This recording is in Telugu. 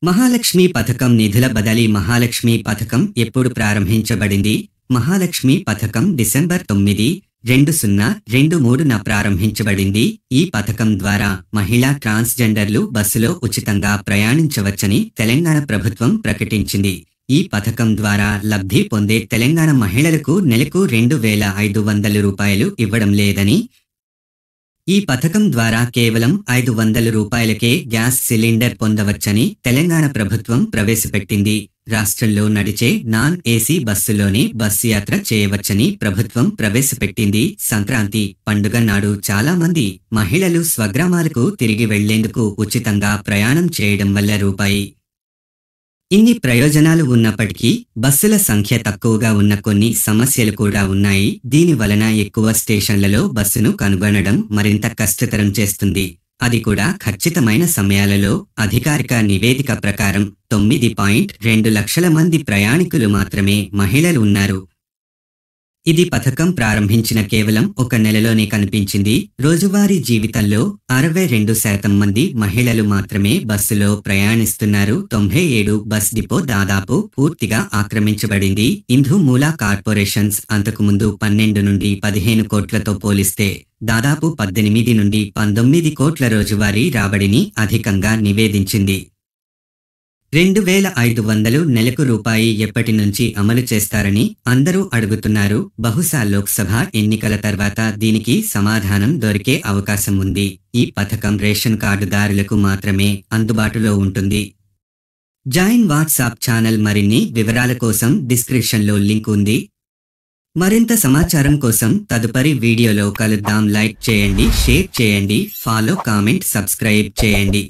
మహాలక్ష్మి పథకం నిధుల బదిలీ మహాలక్ష్మి పథకం ఎప్పుడు ప్రారంభించబడింది? మహాలక్ష్మి పథకం డిసెంబర్ 9, 2023న ప్రారంభించబడింది. ఈ పథకం ద్వారా మహిళా ట్రాన్స్జెండర్లు బస్సులో ఉచితంగా ప్రయాణించవచ్చని తెలంగాణ ప్రభుత్వం ప్రకటించింది. ఈ పథకం ద్వారా లబ్ధి పొందే తెలంగాణ మహిళలకు నెలకు 2,500 రూపాయలు ఇవ్వడం లేదని, ఈ పథకం ద్వారా కేవలం 500 రూపాయలకే గ్యాస్ సిలిండర్ పొందవచ్చని తెలంగాణ ప్రభుత్వం ప్రవేశపెట్టింది. రాష్ట్రంలో నడిచే నాన్ ఏసీ బస్సులోనే బస్సు యాత్ర చేయవచ్చని ప్రభుత్వం ప్రవేశపెట్టింది. సంక్రాంతి పండుగ నాడు చాలా మంది మహిళలు స్వగ్రామాలకు తిరిగి వెళ్లేందుకు ఉచితంగా ప్రయాణం చేయడం వల్ల రూపాయి. ఇన్ని ప్రయోజనాలు ఉన్నప్పటికీ బస్సుల సంఖ్య తక్కువగా ఉన్న కొన్ని సమస్యలు కూడా ఉన్నాయి. దీని వలన ఎక్కువ స్టేషన్లలో బస్సును కనుగొనడం మరింత కష్టతరం చేస్తుంది. అది కూడా ఖచ్చితమైన సమయాలలో. అధికారిక నివేదిక ప్రకారం 9.2 లక్షల మంది ప్రయాణికులు మాత్రమే మహిళలు ఉన్నారు. ఇది పథకం ప్రారంభించిన కేవలం 1 నెలలోనే కనిపించింది. రోజువారీ జీవితంలో 62% మంది మహిళలు మాత్రమే బస్సులో ప్రయాణిస్తున్నారు. 97 బస్ డిపో దాదాపు పూర్తిగా ఆక్రమించబడింది. ఇంధు మూల కార్పొరేషన్స్ అంతకుముందు 12 నుండి 15 కోట్లతో పోలిస్తే దాదాపు 18 నుండి 19 కోట్ల రోజువారీ రాబడిని అధికంగా నివేదించింది. 2,500 నెలకు రూపాయి ఎప్పటి నుంచి అమలు చేస్తారని అందరూ అడుగుతున్నారు. బహుశా లోక్సభ ఎన్నికల తర్వాత దీనికి సమాధానం దొరికే అవకాశం ఉంది. ఈ పథకం రేషన్ కార్డుదారులకు మాత్రమే అందుబాటులో ఉంటుంది. Join WhatsApp channel. మరిన్ని వివరాల కోసం డిస్క్రిప్షన్లో లింక్ ఉంది. మరింత సమాచారం కోసం తదుపరి వీడియోలో కలుద్దాం. లైక్ చేయండి, షేర్ చేయండి, ఫాలో, కామెంట్, సబ్స్క్రైబ్ చేయండి.